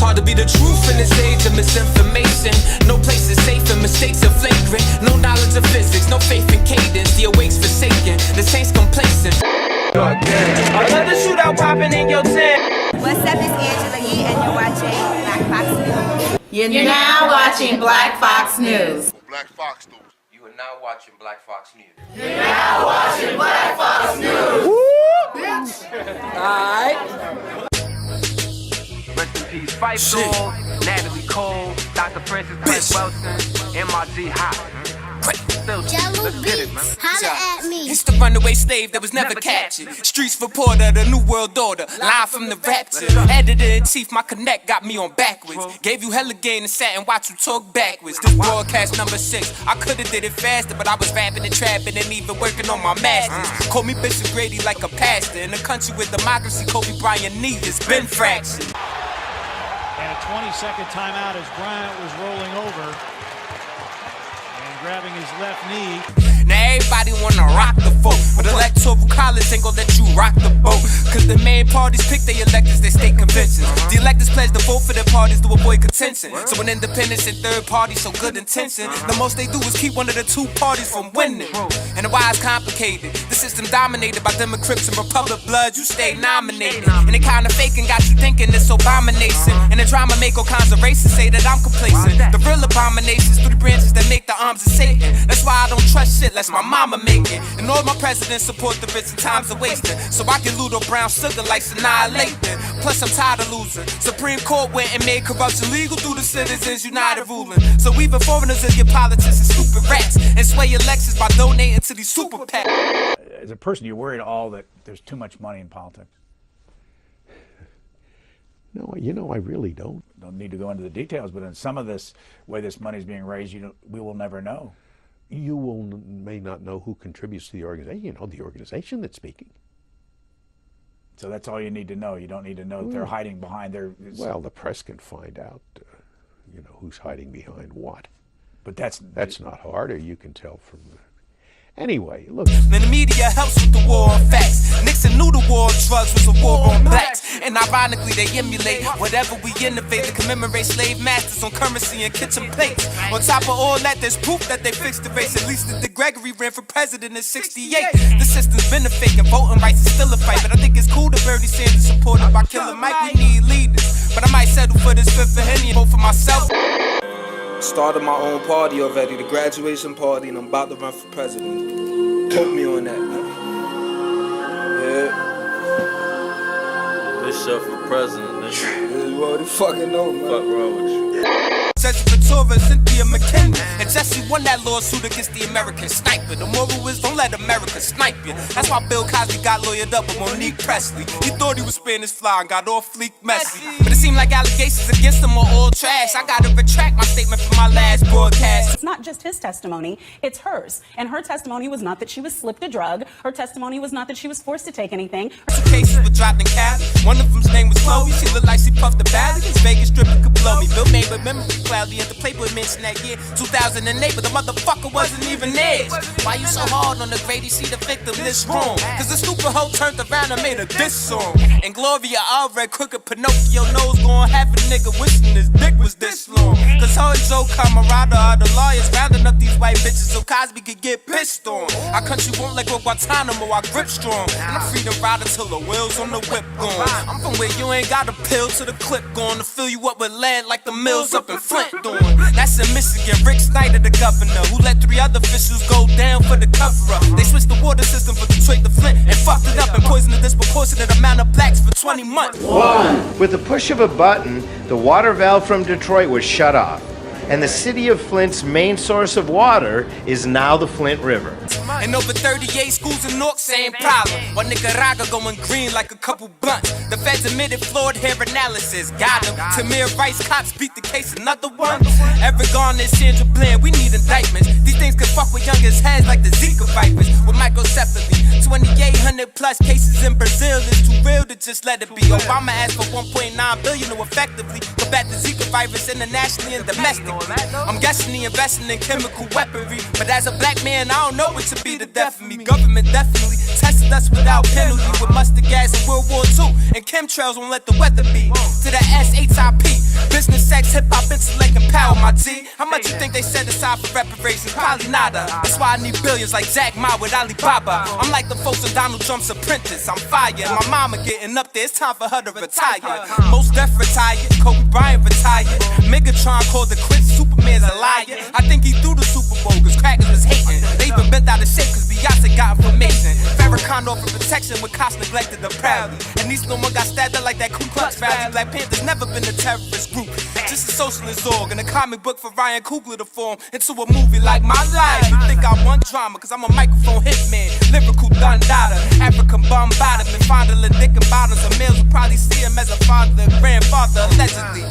hard to be the truth in this age of misinformation. No place is safe and mistakes are flagrant. No knowledge of physics, no faith in cadence. The awake's forsaken, the saints complacent. Another shootout popping in your tent. What's up, it's Angela Yee and you're watching Black Fox News. You're now watching Black Fox News. Black Fox News. You are now watching Black Fox News. You're now watching Black Fox News. Woo! Alright. Rest in peace, Fight Soul, Natalie Cole, Dr. Francis Chris Wilson, MRG Hot. Jello Beats, holla at me. It's the runaway slave that was never captured. Streets reporter, the new world order, live from the rapture. Editor-in-chief, my connect got me on backwards. Gave you hella gain and sat and watch you talk backwards. This broadcast number 6, I could've did it faster, but I was rapping and trapping and even working on my masters. Call me Bishop Grady like a pastor. In a country with democracy, Kobe Bryant knee has been fractured. And a 20-second timeout as Bryant was rolling over. Grabbing his left knee. Now everybody wanna rock the vote, but electoral college ain't gon' let you rock the boat. Cause the main parties pick their electors, they state conventions. The electors pledge to vote for their parties to avoid contention. So when independents and third parties show good intention, the most they do is keep one of the two parties from winning. And why it's complicated, the system dominated by Democrats and Republic blood, you stay nominated. And it kinda faking got you thinking it's abomination. And the drama make all kinds of racists say that I'm complacent. The real abominations through the branches that make the arms of Satan. That's why I don't trust shit lest my mama make it. And all my presidents support the rich and times are wasting. So I can loot on brown sugar like annihilating. Plus I'm tired of losing. Supreme Court went and made corruption legal through the Citizens United ruling. So even foreigners in your politics and stupid rats and sway elections by donating to these super PACs. As a person, you're worried all that there's too much money in politics? No, you know, I really don't. Don't need to go into the details, but in some of this way this money is being raised, we will never know. You may not know who contributes to the organization. You know, the organization that's speaking. So that's all you need to know. You don't need to know that they're hiding behind their... Well, the press can find out, who's hiding behind what. But that's not hard, or you can tell from... Anyway, look. Then the media helps with the war on facts. Nixon knew the war on drugs was a war on blacks. And ironically, they emulate whatever we innovate to commemorate slave masters on currency and kitchen plates. On top of all that, there's proof that they fixed the race. At least that Gregory ran for president in '68. The system's been a fake and voting rights is still a fight. But I think it's cool that Bernie Sanders supported by Killer Mike. We need leaders. But I might settle for this fifth for Henny and vote for myself. Started my own party already, the graduation party, and I'm about to run for president. Put me on that, man. Yeah. Bishop for president, nigga. You already fucking know, man. Fuck wrong with you. Jesse Ventura, Cynthia McKinley, and Jesse won that lawsuit against the American sniper. The moral is don't let America snipe you. That's why Bill Cosby got lawyered up with Monique Presley. He thought he was Spanish fly and got all fleek messy. But it seemed like allegations against him are all trash. I gotta retract my statement from my last broadcast. It's not just his testimony, it's hers. And her testimony was not that she was slipped a drug. Her testimony was not that she was forced to take anything. Two cases were dropped in Cali. One of them's name was Chloe. She looked like she puffed a bag. This Vegas stripper could blow me. Bill made with memory cloudy at the Playboy mentioned that year 2008, but the motherfucker wasn't even there. Why you so hard on the Grady? See the victim this wrong. Cause the stupid hoe turned around and made a diss song. And Gloria Allred, crooked Pinocchio nose going half a nigga wishing his dick was this long. Cause her and Joe Camarada are the lawyers rounding up these white bitches so Cosby could get pissed on. Our country won't let go of Guantanamo, I grip strong. And I'm free to ride until the wheels on the whip gone. I'm from where you ain't got a pill to the clip going to fill you up with lead like the mills up in Flint doing. That's in Michigan, Rick Snyder, the governor, who let 3 other officials go down for the cover-up. They switched the water system for Detroit to Flint and fucked it up and poisoned a disproportionate amount of blacks for 20 months. With the push of a button, the water valve from Detroit was shut off. And the city of Flint's main source of water is now the Flint River. And over 38 schools in North, same problem. While Nicaragua going green like a couple blunts. The feds admitted flawed hair analysis. Got him. Tamir Rice cops beat the case, another one. Evergon and Sandra Bland, we need indictments. These things can fuck with youngest heads like the Zika vipers. With microcephaly, 2,800 plus cases in Brazil. It's too real to just let it be. Obama asked for 1.9 billion to effectively combat the Zika virus internationally and domestically. I'm guessing he investing in chemical weaponry. But as a black man, I don't know what to be the death of me. Government definitely tested us without penalty with mustard gas in World War II. And chemtrails won't let the weather be. To the SHIP, my T. How much you think they set aside for reparations? Probably nada. That's why I need billions like Jack Ma with Alibaba. I'm like the folks of Donald Trump's apprentice. I'm fire. My mama getting up there. It's time for her to retire. Most Def retired. Kobe Bryant retired. Megatron called the quits. Superman's a liar. I think he threw the Super Bowl cause crackers was hating. They even bent out of shape cause Beyonce got information. Farrakhan offered protection when Cops neglected the proudly. And these no one got stabbed out like that Ku Klux rally. Black Panther's never been a terrorist group. Just a socialist org and a comic book for Ryan Coogler to form into a movie like my life. You think I want drama cause I'm a microphone hitman. Lyrical Dundada, African bombada. Been fondling dick and bottles of males will probably see him as a father, grandfather, allegedly.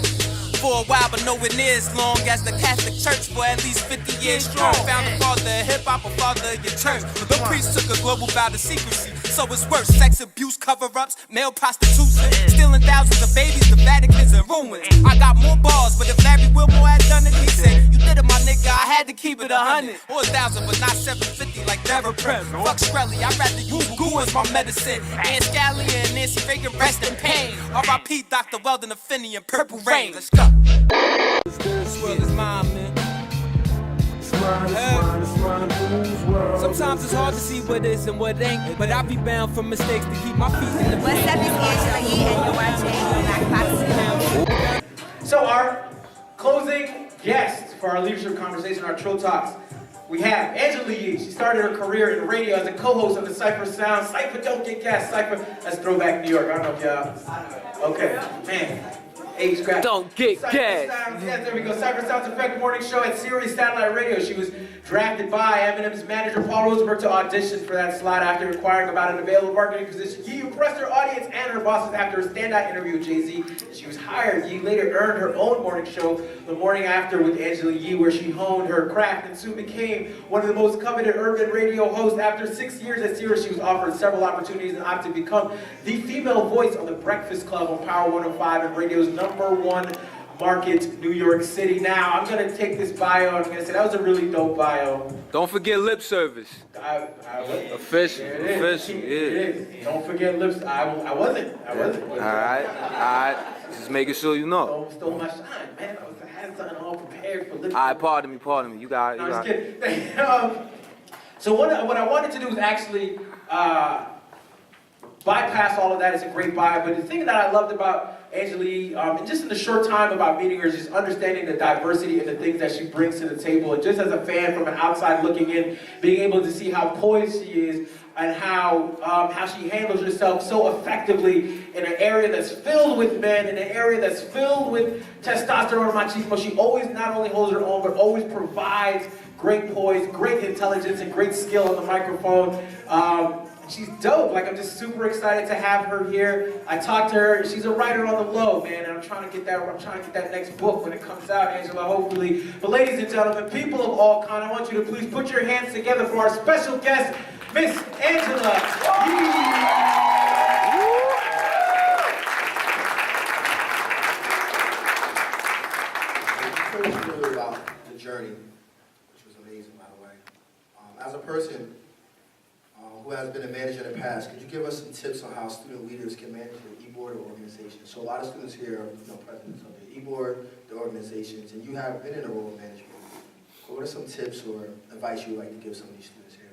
For a while, but nowhere near as long as the Catholic Church for at least 50 years strong. Found a father of hip-hop, a father of your church. But the priest took a global vow to secrecy. So it's worse, sex abuse, cover-ups, male prostitution. Stealing thousands of babies, the Vatican's in ruins. I got more balls, but if Larry Wilmore had done it, he said, you did it, my nigga, I had to keep it 100. Or 1,000, but not 750 like Deborah Prem. Fuck Shkreli, I'd rather use goo as my medicine. Ann Scally and Nancy Reagan rest in pain. R.I.P. Dr. Weldon, Finney, and Purple Rain. Let's go. This world is mine, man. Sometimes it's hard to see what is and what ain't, but I be bound for mistakes to keep my feet in the What's up, it's Angela Yee, and you're watching Black Fox News. So our closing guests for our leadership conversation, our Trill Talks, we have Angela Yee. She started her career in radio as a co-host of the Cypher Sound. Cypher don't get gas. Cypher, that's throwback New York. I don't know if y'all. Okay, man. Don't get gas. Yes, there we go. Cypher Sound's Effect Morning Show at Sirius Satellite Radio. She was drafted by Eminem's manager Paul Rosenberg to audition for that slot after inquiring about an available marketing position. Yee impressed her audience and her bosses after a standout interview with Jay-Z. She was hired. Yee later earned her own morning show, The Morning After with Angela Yee, where she honed her craft and soon became one of the most coveted urban radio hosts. After 6 years at Sirius, she was offered several opportunities and opted to become the female voice on the Breakfast Club on Power 105 and radio's #1 market, New York City. Now, I'm going to take this bio and I'm going to say that was a really dope bio. Don't forget lip service. Official. It is. Don't forget lips. I wasn't. All right. Just making sure you know. Don't stole my shine, man. I had something all prepared for lips. All right, pardon me. You got it. No, I'm just kidding. So what I wanted to do is actually bypass all of that. It's a great bio, but the thing that I loved about Angela Yee, and just in the short time about meeting her, is just understanding the diversity and the things that she brings to the table. And just as a fan from an outside looking in, being able to see how poised she is and how she handles herself so effectively in an area that's filled with men, in an area that's filled with testosterone and machismo. She always not only holds her own, but always provides great poise, great intelligence, and great skill on the microphone. She's dope. Like, I'm just super excited to have her here. I talked to her. She's a writer on the low, man, and I'm trying to get that next book when it comes out, Angela, hopefully. But ladies and gentlemen, people of all kind, I want you to please put your hands together for our special guest, Miss Angela Yee. About the journey, which was amazing, by the way. As a person who has been a manager in the past, could you give us some tips on how student leaders can manage their e-board or organization? So a lot of students here are presidents of the e-board, the organizations, and you have been in a role of management. So what are some tips or advice you would like to give some of these students here?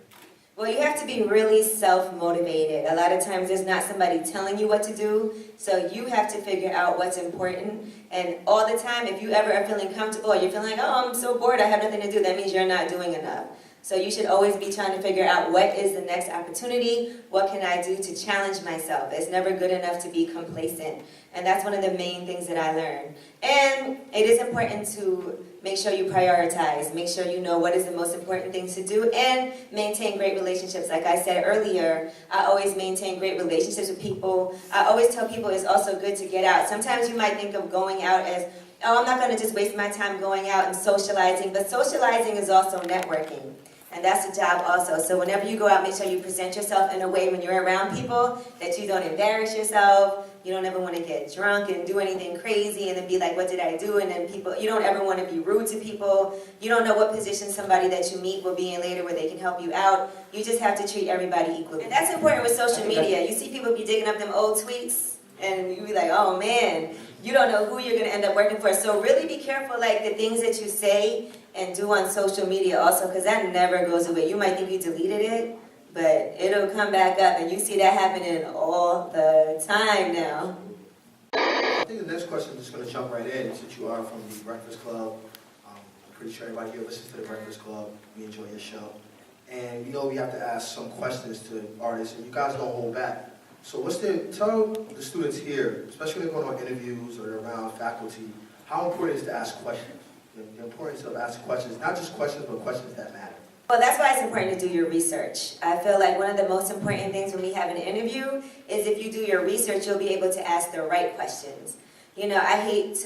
Well, you have to be really self-motivated. A lot of times there's not somebody telling you what to do, so you have to figure out what's important. And all the time, if you ever are feeling comfortable, or you're feeling like, oh, I'm so bored, I have nothing to do, that means you're not doing enough. So you should always be trying to figure out what is the next opportunity, what can I do to challenge myself. It's never good enough to be complacent. And that's one of the main things that I learned. And it is important to make sure you prioritize, make sure you know what is the most important things to do, and maintain great relationships. Like I said earlier, I always maintain great relationships with people. I always tell people it's also good to get out. Sometimes you might think of going out as, oh, I'm not going to just waste my time going out and socializing, but socializing is also networking. And that's a job also. So whenever you go out, make sure you present yourself in a way when you're around people that you don't embarrass yourself. You don't ever want to get drunk and do anything crazy and then be like, what did I do? And then you don't ever want to be rude to people. You don't know what position somebody that you meet will be in later where they can help you out. You just have to treat everybody equally. And that's important with social media. You see people be digging up them old tweets. And you be like, oh man, you don't know who you're gonna end up working for. So really be careful, like the things that you say and do on social media also, because that never goes away. You might think you deleted it, but it'll come back up, and you see that happening all the time now. I think the next question is just going to jump right in, since you are from the Breakfast Club. I'm pretty sure everybody here listens to the Breakfast Club. We enjoy your show. And we know we have to ask some questions to artists, and you guys don't hold back. So tell the students here, especially when they're going on interviews or around faculty, how important it is to ask questions. The importance of asking questions, not just questions, but questions that matter. Well, that's why it's important to do your research. I feel like one of the most important things when we have an interview is if you do your research, you'll be able to ask the right questions. You know, I hate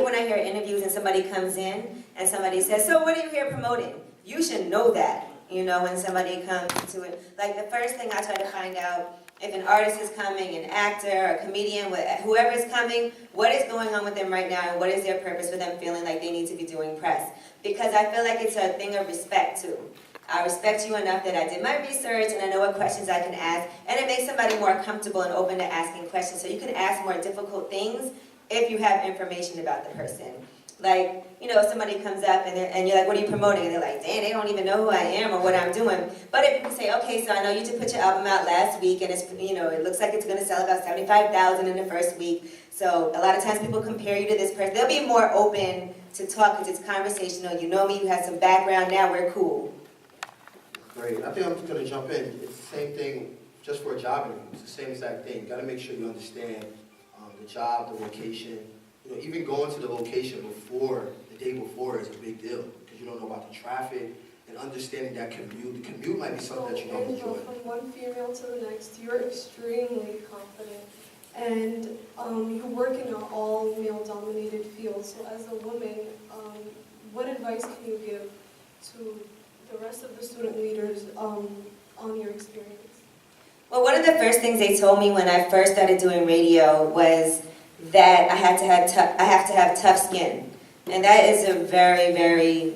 when I hear interviews and somebody comes in and somebody says, so what are you here promoting? You should know that, you know, when somebody comes to it. Like the first thing I try to find out, if an artist is coming, an actor, a comedian, whoever is coming, what is going on with them right now and what is their purpose for them feeling like they need to be doing press? Because I feel like it's a thing of respect too. I respect you enough that I did my research and I know what questions I can ask, and it makes somebody more comfortable and open to asking questions. So you can ask more difficult things if you have information about the person. Like, you know, if somebody comes up and you're like, what are you promoting? And they're like, dang, they don't even know who I am or what I'm doing. But if you can say, okay, so I know you just put your album out last week and it's, you know, it looks like it's going to sell about 75,000 in the first week. So a lot of times people compare you to this person. They'll be more open to talk because it's conversational. You know me, you have some background, now we're cool. Great. I think I'm just going to jump in. It's the same thing just for a job interview. It's the same exact thing. You got to make sure you understand the job, the location. You know, even going to the location the day before is a big deal because you don't know about the traffic and understanding that commute. The commute might be something that you don't enjoy. From one female to the next, you're extremely confident. And you work in an all male-dominated field. So as a woman, what advice can you give to the rest of the student leaders on your experience? Well, one of the first things they told me when I first started doing radio was that I have to have tough skin. And that is a very, very,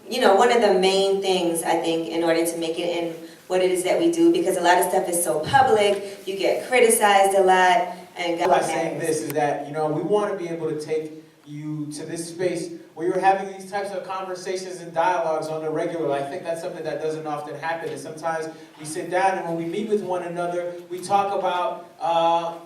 you know, one of the main things, I think, in order to make it in what it is that we do, because a lot of stuff is so public, you get criticized a lot, and God by saying this is that, you know, we want to be able to take you to this space where you're having these types of conversations and dialogues on the regular. I think that's something that doesn't often happen. And sometimes we sit down and when we meet with one another, we talk about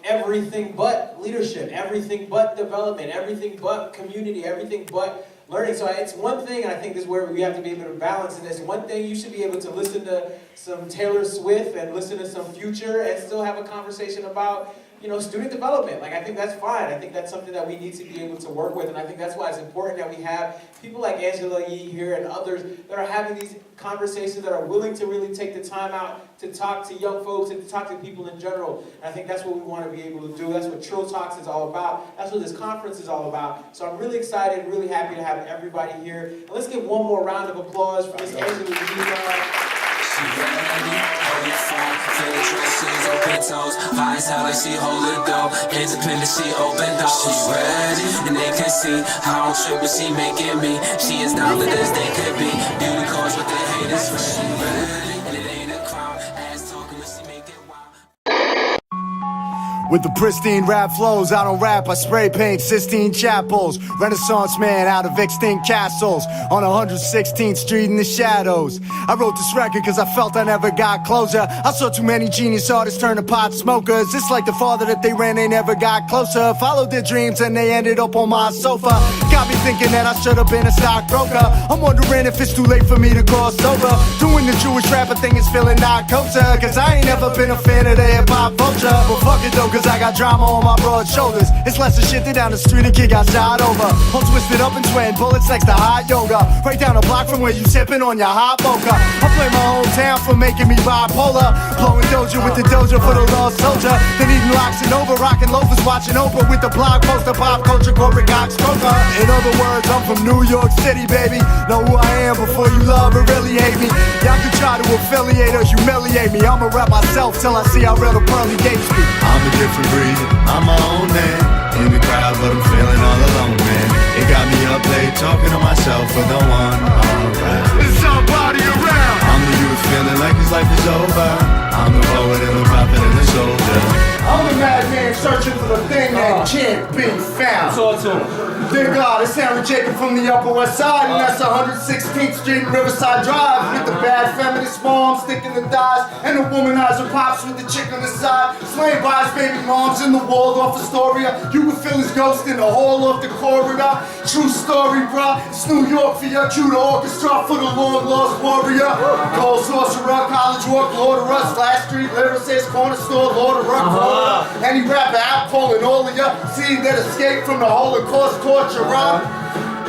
everything but leadership, everything but development, everything but community, everything but learning. So it's one thing, and I think this is where we have to be able to balance it. It's one thing you should be able to listen to some Taylor Swift and listen to some Future and still have a conversation about, you know, student development. Like, I think that's fine. I think that's something that we need to be able to work with, and I think that's why it's important that we have people like Angela Yee here and others that are having these conversations, that are willing to really take the time out to talk to young folks and to talk to people in general. And I think that's what we want to be able to do. That's what Trill Talks is all about. That's what this conference is all about. So I'm really excited, really happy to have everybody here. And let's give one more round of applause for Miss Angela Yee. Open toes, eyes how like she hold it though. Independent, she open doors. She ready, and they can see how I'm tripping. She making me. She is down as they could be. Beauty calls with the haters. She ready, and it ain't a crowd. Ass talking, but she make it wild. With the pristine rap flows, I don't rap, I spray paint Sistine Chapels. Renaissance man out of extinct castles on 116th Street in the shadows. I wrote this record cause I felt I never got closure. I saw too many genius artists turn to pot smokers. It's like the father that they ran, they never got closer. Followed their dreams and they ended up on my sofa. Got me thinking that I should have been a stockbroker. I'm wondering if it's too late for me to cross over. Doing the Jewish rapper thing is feeling not kosher, cause I ain't never been a fan of the hip-hop vulture. But fuck it though, cause I got drama on my broad shoulders. It's less of shit that down the street a kid got shot over. All twisted up and sweating bullets next to hot yoga. Right down the block from where you sipping on your hot mocha. I blame my hometown for making me bipolar. Blowing doja with the doja for the lost soldier. Then eating locks and over, rocking loafers, watching Oprah with the blog poster, pop culture, corporate cock stroker. In other words, I'm from New York City, baby. Know who I am before you love or really hate me. Y'all can try to affiliate or humiliate me. I'ma rap myself till I see how real the pearly gates be. I'm a different breed. I'm my own man. In the crowd, but I'm feeling all alone, man. It got me up late talking to myself, but no one around. There's somebody around. I'm the youth feeling like his life is over. I'm the poet and the prophet and the soldier. I'm the madman searching for the can't be found. Talk to him. Dear God, it's Aaron Jacob from the Upper West Side, and that's 116th Street and Riverside Drive, with the bad feminist mom sticking the thighs, and the womanizer pops with the chick on the side, slain by his baby moms in the Waldorf Astoria. You can feel his ghost in the hall of the corridor. True story, bruh. It's New York for your cue the orchestra for the long lost warrior. Cold sorcerer, college walk, Lord of Rust, last street, lyricist, corner store, Lord of Rock, any rapper out calling all of ya, seeing that escape from the Holocaust torture,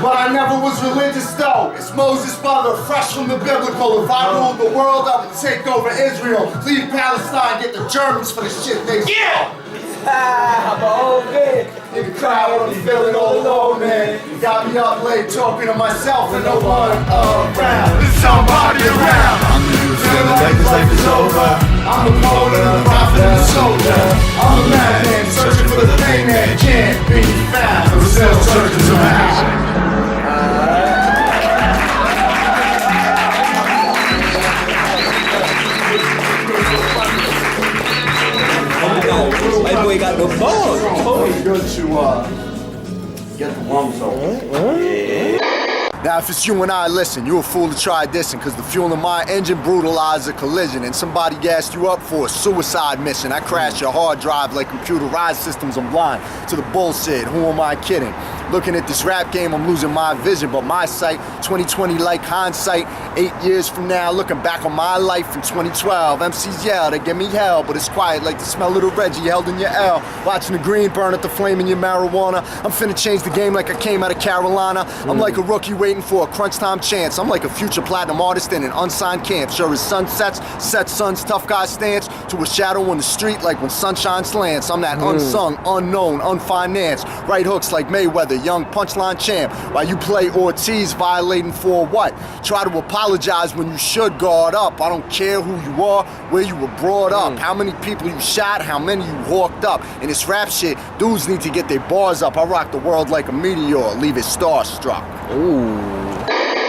But I never was religious though. It's Moses' brother, fresh from the biblical. If I ruled the world, I would take over Israel. Leave Palestine, get the Germans for the shit they stole. I'm an old man. Nigga cry when I'm feeling all alone, man. You got me up late talking to myself and no one around. There's somebody around. I'm the Newz, feeling like this life is over. I'm a poet and a prophet and a soldier. I'm a madman searching for the thing that can't be found. The still searching around. My boy got the ball. It's good to get the lungs over. Now if it's you and I, listen, you're a fool to try dissing, cause the fuel in my engine brutalized a collision and somebody gassed you up for a suicide mission. I crashed your hard drive like computerized systems, I'm blind to the bullshit, who am I kidding? Looking at this rap game, I'm losing my vision, but my sight, 2020 like hindsight, 8 years from now, looking back on my life in 2012, MCs yell, they give me hell, but it's quiet like the smell of the Reggie held in your L, watching the green burn at the flame in your marijuana. I'm finna change the game like I came out of Carolina. I'm like a rookie waiting for a crunch time chance. I'm like a future platinum artist in an unsigned camp. Sure as sun sets, set sun's tough guy stance to a shadow on the street like when sunshine slants. I'm that unsung, unknown, unfinanced, right hooks like Mayweather, young punchline champ. While you play Ortiz, violating for what? Try to apologize when you should guard up. I don't care who you are, where you were brought up, how many people you shot, how many you hawked up. In this rap shit, dudes need to get their bars up. I rock the world like a meteor, leave it starstruck. Ooh.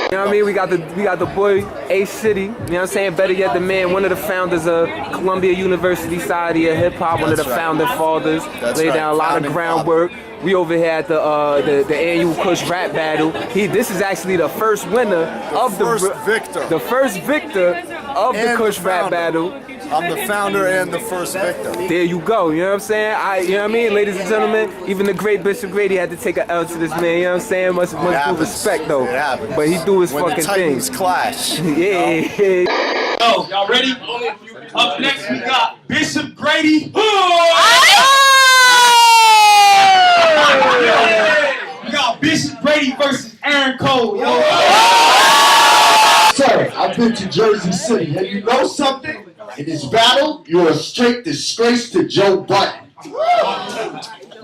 You know what I mean? We got the boy A City, you know what I'm saying? Better yet, the man, one of the founders of Columbia University Society of Hip Hop, one of the founding fathers, laid down a lot of groundwork. We over here at the annual Kush Rap Battle. This is actually the first winner of the first victor of the Kush Rap Battle. I'm the founder and the first victor. There you go, you know what I'm saying? You know what I mean, ladies and gentlemen? Even the great Bishop Grady had to take an L to this man, you know what I'm saying? Much due respect though. It happens. But he do his when fucking the Titans thing. clash. Yeah. Yo, y'all ready? Up next we got Bishop Grady. We got Bishop Grady versus Aaron Cole. Yo. Sir, I've been to Jersey City, and you know something? In this battle, you're a straight disgrace to Joe Budden.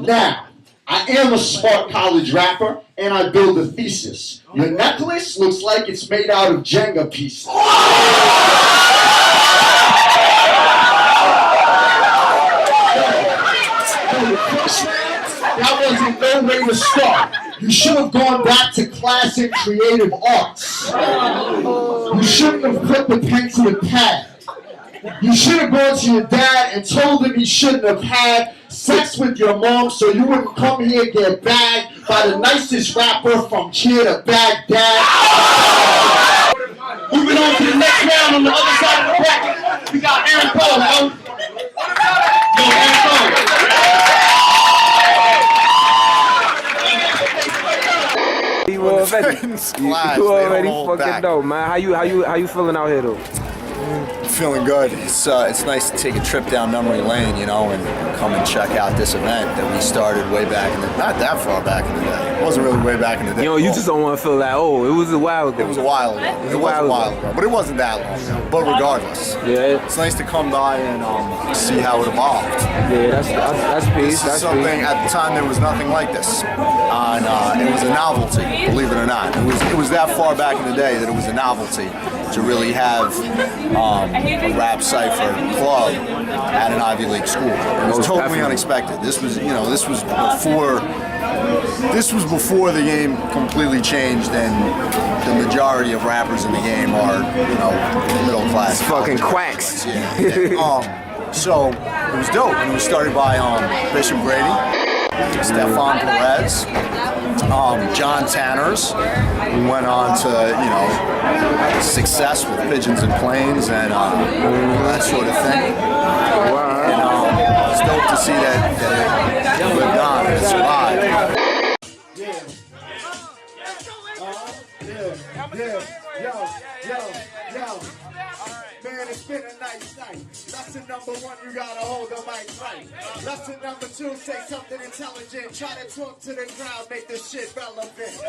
Now, I am a smart college rapper, and I build a thesis. Your necklace looks like it's made out of Jenga pieces. That wasn't no way to start. You should have gone back to classic creative arts. You shouldn't have put the pen to the pad. You should have gone to your dad and told him he shouldn't have had sex with your mom so you wouldn't come here and get bagged by the nicest rapper from here to Baghdad. Moving on to the next round on the other side of the bracket, we got Aaron Cole, yo. Yo, Aaron Cole. You already fucking know, man. How you feeling out here though? Feeling good. It's nice to take a trip down memory lane, you know, and come and check out this event that we started way back in the, not that far back in the day. It wasn't really way back in the day. You know, you just don't want to feel like, oh, it was a while ago. It was a while ago. It was a while ago, but it wasn't that long ago. But regardless, yeah, it's nice to come by and see how it evolved. Yeah, that's peace. This is something at the time there was nothing like this, and it was a novelty. Believe it or not, it was that far back in the day that it was a novelty to really have a rap cypher club at an Ivy League school. It was totally unexpected. This was, you know, this was before the game completely changed, and the majority of rappers in the game are, you know, middle class. Fucking quacks. Yeah. So it was dope. And it was started by Bishop Grady. Stefan Perez, John Tanners, who went on to, success with Pigeons and Planes and that sort of thing. And it's dope to see that it lived on and survived. Man, it's been a nice night. Lesson number 1, you gotta hold the mic right. Lesson number 2, say something intelligent. Try to talk to the crowd, make this shit relevant.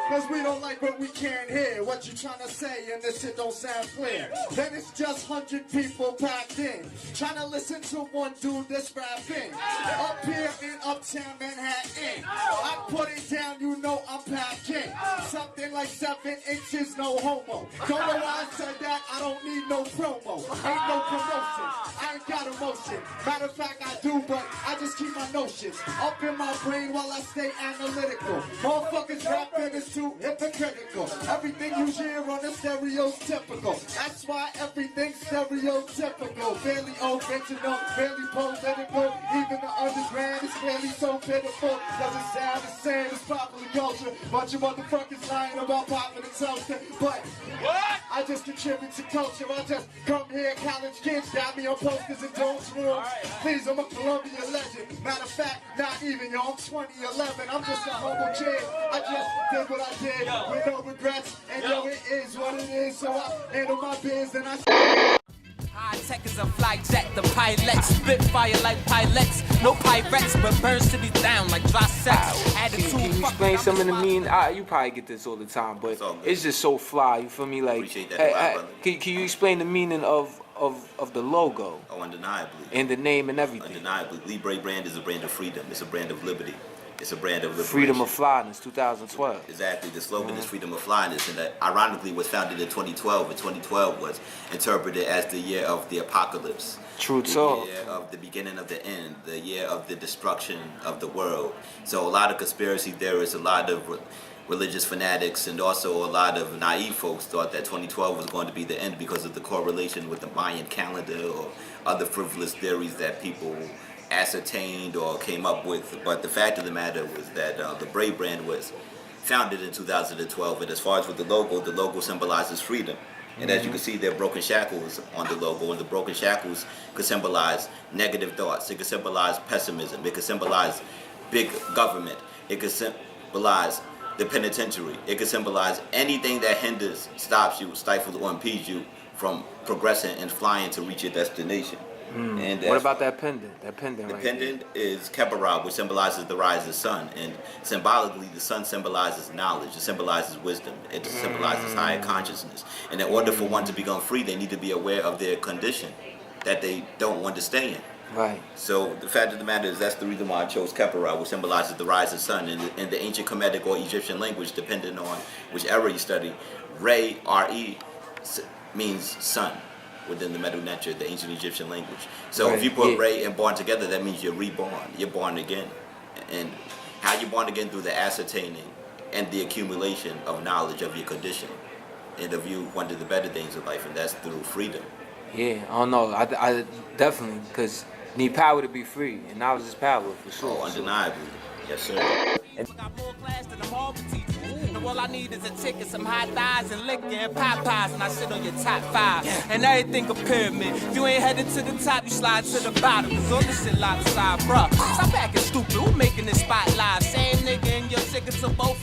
Cause we don't like what we can't hear. What you trying to say and this shit don't sound clear. Then it's just 100 people packed in, trying to listen to one dude that's rapping. Up here in Uptown Manhattan, I put it down, you know I'm packing. Something like 7 inches, no homo. Don't know why I said that, I don't need no promo. Ain't no promotion, I ain't got emotion. Matter of fact, I do, but I just keep my notions up in my brain while I stay analytical. Motherfuckers rapping is too hypocritical. Everything you hear on the stereotypical. That's why everything's stereotypical. Barely original, barely political. Even the underground is barely so pitiful. Doesn't sound the same as popular culture. Bunch of motherfuckers lying about popular culture. But I just contribute to culture. I just come here, college kids got me on posters and don't rooms. Please, I'm a Columbia legend. Matter of fact, not even, yo, I'm 2011. I'm just a humble kid. I just did what I did with no regrets. And yo, it is what it is. So I handle my biz and I... High tech is a fly jet, the pilots spit fire like pilots. No pirates, but burn cities down like dry sex. Can you explain some of the meaning? You probably get this all the time, but it's just so fly. You feel me? Like, appreciate that, can you explain the meaning of the logo? Oh, undeniably. And the name and everything. Undeniably, Libre Brand is a brand of freedom. It's a brand of liberty. It's a brand of liberation. Freedom of flyness, 2012. Exactly. The slogan is freedom of flyness, and that ironically was founded in 2012. And 2012 was interpreted as the year of the apocalypse. True talk. The year of the beginning of the end. The year of the destruction of the world. So a lot of conspiracy theorists, a lot of religious fanatics, and also a lot of naive folks thought that 2012 was going to be the end because of the correlation with the Mayan calendar or other frivolous theories that people ascertained or came up with. But the fact of the matter was that the Libre Brand was founded in 2012, and as far as with the logo symbolizes freedom. And as you can see, there are broken shackles on the logo, and the broken shackles could symbolize negative thoughts. It could symbolize pessimism. It could symbolize big government. It could symbolize the penitentiary. It could symbolize anything that hinders, stops you, stifles, or impedes you from progressing and flying to reach your destination. And what about that pendant? The pendant is Kepara, which symbolizes the rise of the sun, and symbolically, the sun symbolizes knowledge. It symbolizes wisdom. It symbolizes higher consciousness. And in order for one to become free, they need to be aware of their condition that they don't want to stay in. Right. So the fact of the matter is that's the reason why I chose Kepara, which symbolizes the rise of the sun. In the ancient Kemetic or Egyptian language, depending on which era you study, Re, R-E, means sun. Within the Medu Neter, the ancient Egyptian language. So if you put Re and born together, that means you're reborn. You're born again. And how you're born again? Through the ascertaining and the accumulation of knowledge of your condition and of you wanting the better things of life, and that's through freedom. Yeah, I don't know. I definitely, because need power to be free, and knowledge is power for sure. Oh, undeniably. Yes, sir. All I need is a ticket, some hot thighs and liquor and Popeyes, and I sit on your top 5. And everything a pyramid. If you ain't headed to the top, you slide to the bottom. Cause all this shit live aside, bruh. Stop acting stupid. Who making this spot live? Same nigga in your tickets to both